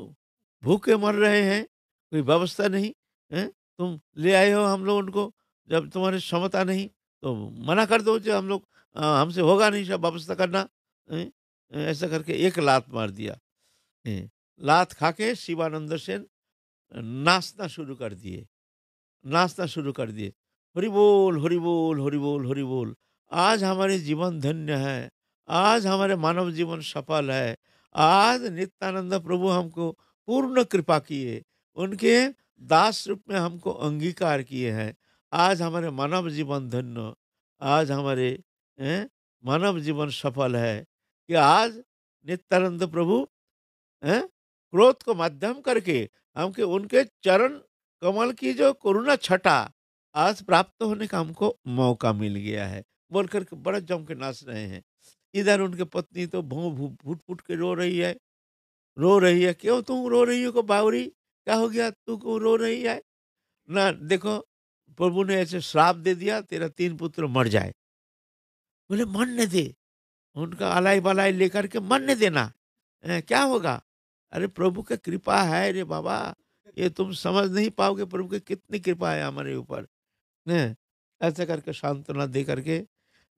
भूखे मर रहे हैं, कोई व्यवस्था नहीं, हैं? तुम ले आए हो हम लोग उनको, जब तुम्हारी क्षमता नहीं, तो मना कर दो जो हम लोग हमसे होगा नहीं सब व्यवस्था करना। हैं? ऐसा करके एक लात मार दिया। हैं? लात खा के शिवानंद सेन नाचना शुरू कर दिए। नाचना शुरू कर दिए। हरि बोल, हरि बोल, हरि बोल, हरि बोल। आज हमारे जीवन धन्य है, आज हमारे मानव जीवन सफल है। आज नित्यानंद प्रभु हमको पूर्ण कृपा किए, उनके दास रूप में हमको अंगीकार किए हैं। आज हमारे मानव जीवन धन्य, आज हमारे हैं, मानव जीवन सफल है कि आज नित्यानंद प्रभु हैं? क्रोध को माध्यम करके हमके उनके चरण कमल की जो करुणा छटा आज प्राप्त होने का हमको मौका मिल गया है, बोल कर के बड़ा जम के नाच रहे हैं। इधर उनके पत्नी तो भों फूट फूट के रो रही है, क्यों तुम रो रही हो को बावरी, क्या हो गया तू को रो रही है? ना देखो, प्रभु ने ऐसे श्राप दे दिया तेरा 3 पुत्र मर जाए। बोले मरने दे, उनका अलाई-बलाई लेकर के मरने देना। क्या होगा? अरे प्रभु की कृपा है रे बाबा, ये तुम समझ नहीं पाओगे प्रभु की कितनी कृपा है हमारे ऊपर। हैं? ऐसे करके सांत्वना दे करके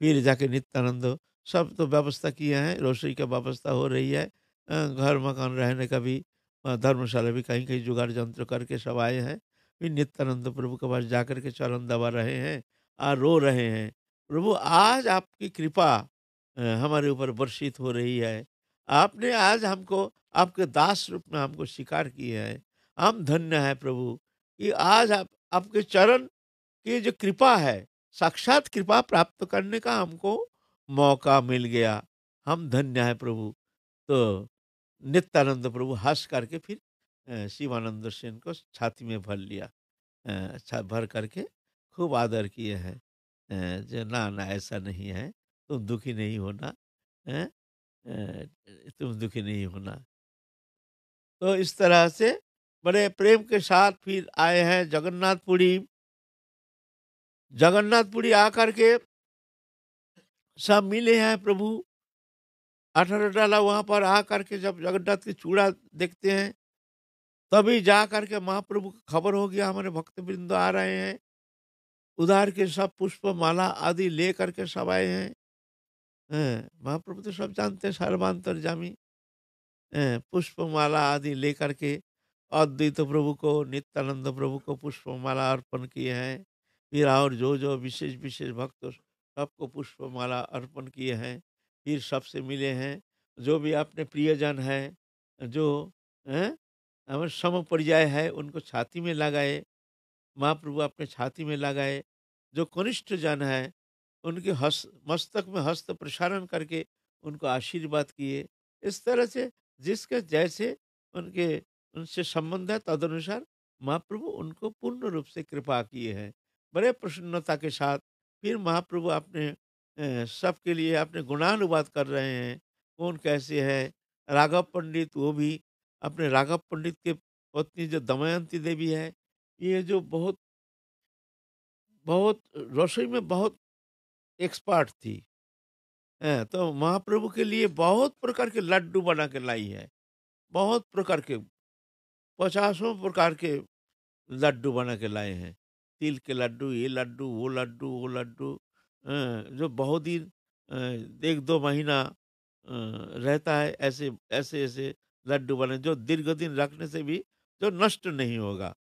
फिर जाके नित्यानंद सब तो व्यवस्था किए हैं, रसोई का व्यवस्था हो रही है। घर मकान रहने का भी धर्मशाला भी कहीं-कहीं जुगाड़ यंत्र करके सब आए हैं। फिर नित्यानंद प्रभु के पास जाकर के चरण दबा रहे हैं रो रहे हैं। प्रभु आज आपकी कृपा हमारे ऊपर वर्षित हो रही है। आपने आज हमको आपके दास रूप में हमको स्वीकार किए हैं। हम धन्य हैं प्रभु कि आज आप आपके चरण की जो कृपा है, साक्षात कृपा प्राप्त करने का हमको मौका मिल गया। हम धन्य हैं प्रभु। तो नित्यानंद प्रभु हँस करके फिर शिवानंद सेन को छाती में भर लिया। भर करके खूब आदर किए हैं। जो ना, ना ऐसा नहीं है, तुम दुखी नहीं होना, हैं? तुम दुखी नहीं होना। तो इस तरह से बड़े प्रेम के साथ फिर आए हैं जगन्नाथपुरी। जगन्नाथपुरी आकर के सब मिले हैं प्रभु। 18 डाला वहाँ पर आकर के जब जगन्नाथ की चूड़ा देखते हैं, तभी जा कर के महाप्रभु को खबर हो गया हमारे भक्तवृंद आ रहे हैं। उधार के सब पुष्प माला आदि ले करके सब आए हैं। महाप्रभु तो सब जानते हैं सर्वांतर्यामी। पुष्पमाला आदि लेकर के अद्वैत प्रभु को, नित्यानंद प्रभु को पुष्पमाला अर्पण किए हैं। फिर और जो विशेष विशेष भक्त सबको पुष्पमाला अर्पण किए हैं। फिर सबसे मिले हैं, जो भी अपने प्रियजन हैं, जो हैं हमारे समपर्याय है, उनको छाती में लगाए। महाप्रभु अपने छाती में लगाए। जो कनिष्ठ जन है, उनके मस्तक में हस्त प्रसारण करके उनको आशीर्वाद किए। इस तरह से जिसके जैसे उनके उनसे संबंध है, तदनुसार महाप्रभु उनको पूर्ण रूप से कृपा किए हैं। बड़े प्रसन्नता के साथ फिर महाप्रभु अपने सबके लिए अपने गुणानुवाद कर रहे हैं। कौन कैसे है, राघव पंडित वो भी अपने राघव पंडित के पत्नी जो दमयंती देवी है, ये जो बहुत बहुत रसोई में बहुत एक्सपर्ट थी। तो महाप्रभु के लिए बहुत प्रकार के लड्डू बना के लाई है। बहुत प्रकार के, पचासों प्रकार के लड्डू बना के लाए हैं। तिल के लड्डू, ये लड्डू, वो लड्डू, वो लड्डू, जो बहुत दिन 1-2 महीना रहता है, ऐसे ऐसे-ऐसे लड्डू बने जो दीर्घ दिन रखने से भी जो नष्ट नहीं होगा,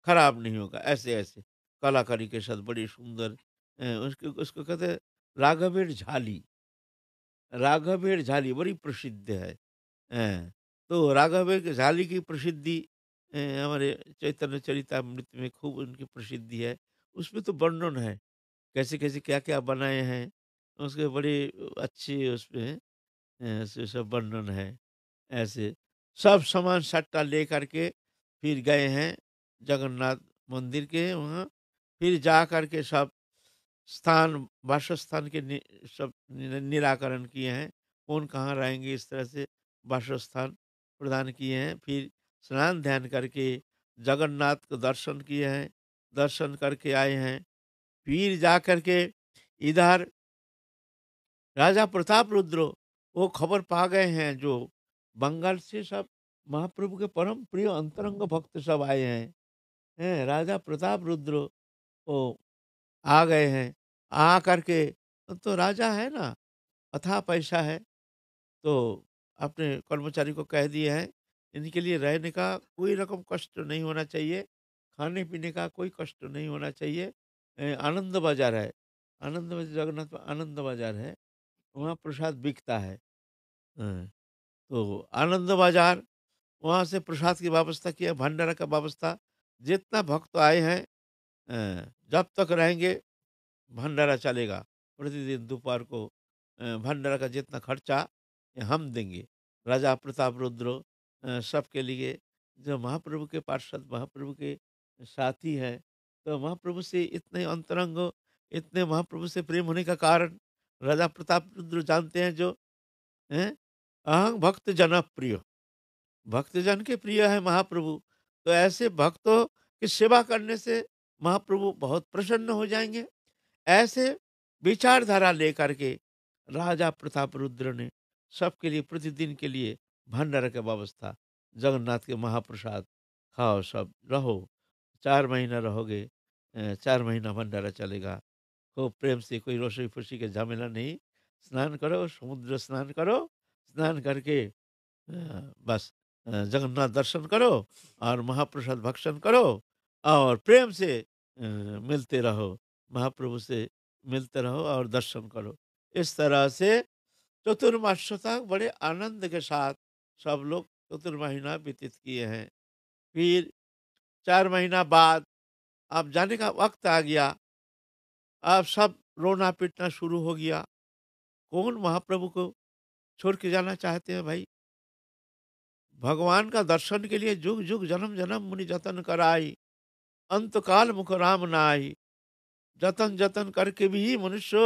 खराब नहीं होगा, ऐसे-ऐसे कलाकारी के साथ बड़ी सुंदर उसको उसको कहते हैं राघवेर झाली। राघवेर झाली बड़ी प्रसिद्ध है। तो राघवेर की झाली की प्रसिद्धि हमारे चैतन्य चरितामृत में खूब उनकी प्रसिद्धि है। उसमें तो वर्णन है, कैसे-कैसे, क्या-क्या बनाए हैं, उसके बड़े अच्छे उसमें से सब वर्णन है। ऐसे सब सामान सट्टा लेकर के फिर गए हैं जगन्नाथ मंदिर के वहाँ, फिर जा कर के सब स्थान, वासस्थान के सब निराकरण किए हैं, कौन कहाँ रहेंगे, इस तरह से वासस्थान प्रदान किए हैं। फिर स्नान ध्यान करके जगन्नाथ को दर्शन किए हैं, दर्शन करके आए हैं। फिर जा कर के इधर राजा प्रताप रुद्र वो खबर पा गए हैं, जो बंगाल से सब महाप्रभु के परम प्रिय अंतरंग भक्त सब आए हैं, राजा प्रताप रुद्र वो आ गए हैं। आ करके तो राजा है ना, अथाह पैसा है, तो अपने कर्मचारी को कह दिए हैं, इनके लिए रहने का कोई रकम कष्ट नहीं होना चाहिए, खाने पीने का कोई कष्ट नहीं होना चाहिए। आनंद बाजार है, आनंद बाजार, जगन्नाथ में आनंद बाजार है, वहाँ प्रसाद बिकता है। हाँ, तो आनंद बाजार वहाँ से प्रसाद की व्यवस्था किया, भंडारा का व्यवस्था, जितना भक्त आए हैं जब तक रहेंगे भंडारा चलेगा। प्रतिदिन दोपहर को भंडारा का जितना खर्चा हम देंगे। राजा प्रताप रुद्र सबके लिए, जो महाप्रभु के पार्षद, महाप्रभु के साथी हैं, तो महाप्रभु से इतने अंतरंग, इतने महाप्रभु से प्रेम होने का कारण राजा प्रताप रुद्र जानते हैं, जो हैं अहं भक्त जन प्रिय, भक्तजन के प्रिय है महाप्रभु। तो ऐसे भक्तों की सेवा करने से महाप्रभु बहुत प्रसन्न हो जाएंगे। ऐसे विचारधारा लेकर के राजा प्रताप रुद्र ने सबके लिए प्रतिदिन के लिए भंडारा की व्यवस्था, जगन्नाथ के महाप्रसाद खाओ, सब रहो, 4 महीना रहोगे, 4 महीना भंडारा चलेगा, खूब प्रेम से, कोई रसोई फुसी के झमेला नहीं, स्नान करो, समुद्र स्नान करो, स्नान करके बस जगन्नाथ दर्शन करो और महाप्रसाद भक्षण करो और प्रेम से मिलते रहो, महाप्रभु से मिलते रहो और दर्शन करो। इस तरह से चतुर्मास तक बड़े आनंद के साथ सब लोग चतुर्महीना व्यतीत किए हैं। फिर 4 महीना बाद अब जाने का वक्त आ गया, अब सब रोना पीटना शुरू हो गया। कौन महाप्रभु को छोड़ के जाना चाहते हैं भाई? भगवान का दर्शन के लिए जुग जुग जन्म जन्म मुनि जतन कराई, अंत काल मुख राम नाई। जतन जतन करके भी मनुष्य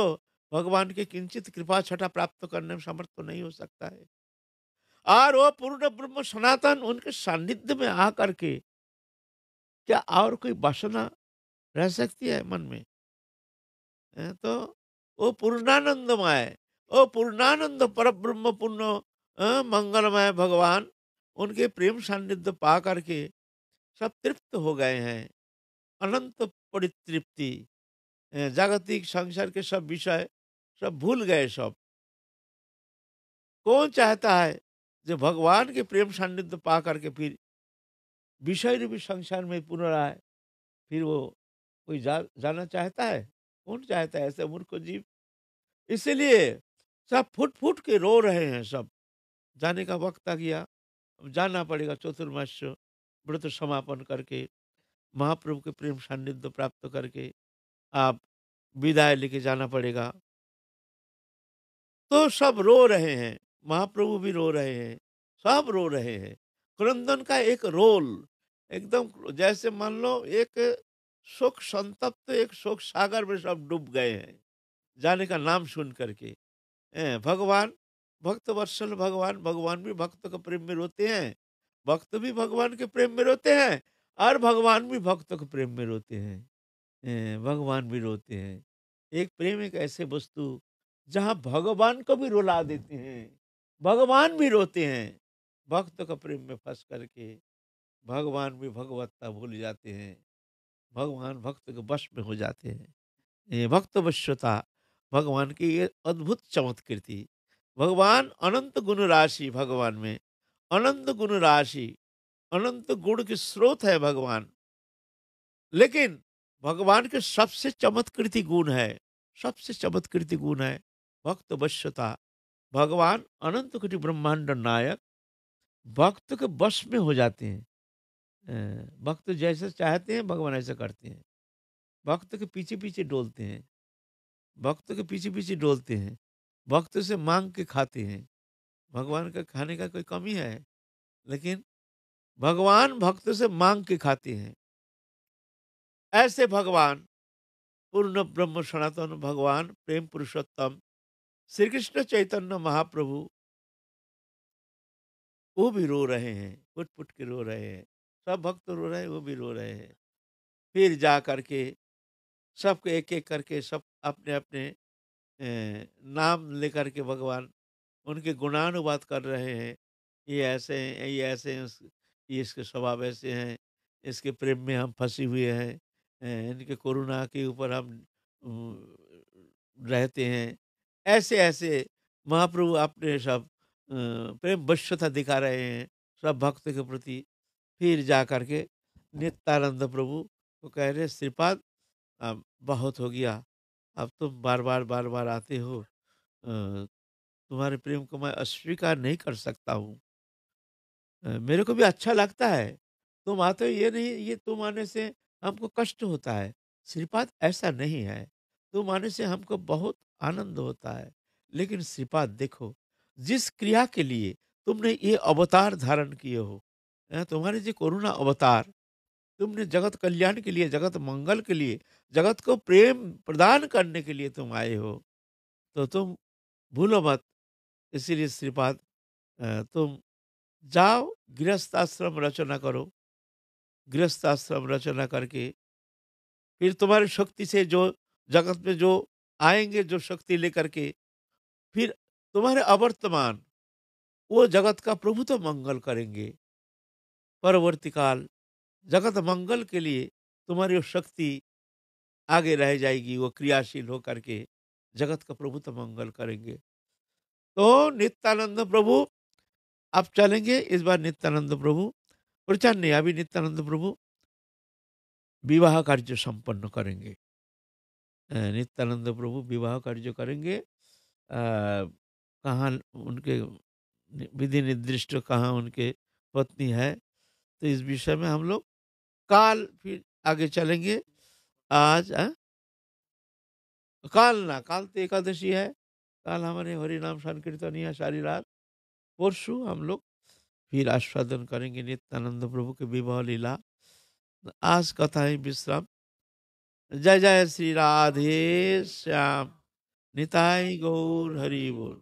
भगवान के किंचित कृपा छटा प्राप्त करने में समर्थ तो नहीं हो सकता है। और वो पूर्ण ब्रह्म सनातन उनके सानिध्य में आकर के क्या और कोई वासना रह सकती है मन में? तो वो पूर्णानंदमय, वो पूर्णानंद पर ब्रह्म पूर्ण मंगलमय भगवान, उनके प्रेम सानिध्य पा करके सब तृप्त हो गए हैं। अनंत परितृप्ति, जागतिक संसार के सब विषय सब भूल गए सब। कौन चाहता है जो भगवान के प्रेम सानिध्य पा करके फिर विषय रूपी संसार में पुनराय, फिर वो कोई जाना चाहता है? कौन चाहता है ऐसे मूर्ख जीव? इसीलिए सब फूट फूट के रो रहे हैं सब। जाने का वक्त आ गया, अब जाना पड़ेगा, चतुर्मास्य व्रत समापन करके महाप्रभु के प्रेम सानिध्य प्राप्त करके आप विदाई लेके जाना पड़ेगा। तो सब रो रहे हैं, महाप्रभु भी रो रहे हैं, सब रो रहे हैं। क्रंदन का एक रोल एकदम जैसे मान लो एक शोक संतप्त एक शोक सागर में सब डूब गए हैं, जाने का नाम सुन करके। भगवान भक्त वत्सल भगवान, भगवान भी भक्त के प्रेम में रोते हैं, भक्त भी भगवान के प्रेम में रोते हैं और भगवान भी भक्त के प्रेम में रोते हैं। भगवान भी रोते हैं। एक प्रेम एक ऐसे वस्तु जहाँ भगवान को भी रुला देते हैं, भगवान भी रोते हैं। भक्त का प्रेम में फँस करके भगवान भी भगवत्ता भूल जाते हैं, भगवान भक्त के वश में हो जाते हैं। ये भक्त वश्यता भगवान की ये अद्भुत चमत्कृति। भगवान अनंत गुण राशि भगवान में, अनंत गुण राशि, अनंत गुण के स्रोत है भगवान। लेकिन भगवान के सबसे चमत्कृति गुण है, सबसे चमत्कृति गुण है भक्त वश्यता। भगवान अनंत कोटि ब्रह्मांड नायक भक्त के वश में हो जाते हैं। भक्त जैसे चाहते हैं भगवान ऐसा करते हैं। भक्त के पीछे पीछे डोलते हैं, भक्त के पीछे पीछे डोलते हैं, भक्त से मांग के खाते हैं। भगवान का खाने का कोई कमी है? लेकिन भगवान भक्त से मांग के खाते हैं। ऐसे भगवान पूर्ण ब्रह्म सनातन भगवान प्रेम पुरुषोत्तम श्री कृष्ण चैतन्य महाप्रभु वो भी रो रहे हैं, फुट फुट के रो रहे हैं। सब भक्त रो रहे हैं, वो भी रो रहे हैं। फिर जा करके सबको एक एक करके सब अपने अपने नाम लेकर के भगवान उनके गुणानुवाद कर रहे हैं। ये ऐसे हैं, ये ऐसे हैं, ये इसके स्वभाव ऐसे हैं, इसके प्रेम में हम फंसे हुए हैं, इनके करुणा के ऊपर हम रहते हैं। ऐसे ऐसे महाप्रभु अपने सब प्रेम वश्यता दिखा रहे हैं सब भक्त के प्रति। फिर जा करके नित्यानंद प्रभु को कह रहे श्रीपाद अब बहुत हो गया, अब तुम बार बार आते हो, तुम्हारे प्रेम को मैं अस्वीकार नहीं कर सकता हूँ। मेरे को भी अच्छा लगता है, तुम आते हो ये नहीं, ये तुम आने से हमको कष्ट होता है। श्रीपाद ऐसा नहीं है, तुम आने से हमको बहुत आनंद होता है। लेकिन श्रीपाद देखो, जिस क्रिया के लिए तुमने ये अवतार धारण किए हो, तुम्हारे जो करुणा अवतार, तुमने जगत कल्याण के लिए, जगत मंगल के लिए, जगत को प्रेम प्रदान करने के लिए तुम आए हो, तो तुम भूलो मत। इसीलिए श्रीपाद तुम जाओ गृहस्थ आश्रम रचना करो, गृहस्थ आश्रम रचना करके फिर तुम्हारी शक्ति से जो जगत में जो आएंगे, जो शक्ति लेकर के, फिर तुम्हारे अवर्तमान वो जगत का प्रभु तो मंगल करेंगे। परवर्ती काल जगत मंगल के लिए तुम्हारी वो शक्ति आगे रह जाएगी, वो क्रियाशील होकर के जगत का प्रभु तो मंगल करेंगे। तो नित्यानंद प्रभु अब चलेंगे इस बार, नित्यानंद प्रभु प्रचार नहीं, अभी नित्यानंद प्रभु विवाह कार्य संपन्न करेंगे। नित्यानंद प्रभु विवाह कार्य करेंगे। कहाँ उनके विधि निर्दिष्ट कहाँ उनके पत्नी है, तो इस विषय में हम लोग काल फिर आगे चलेंगे। आज काल ना, काल तो एकादशी है, काल हमारे हरि नाम संकीर्तन है सारी रात। परसों हम लोग फिर आस्वादन करेंगे नित्यानंद प्रभु के विवाह लीला। आज कथा है विश्राम। जय जय श्री राधे श्याम। निताई गौर हरि बोल।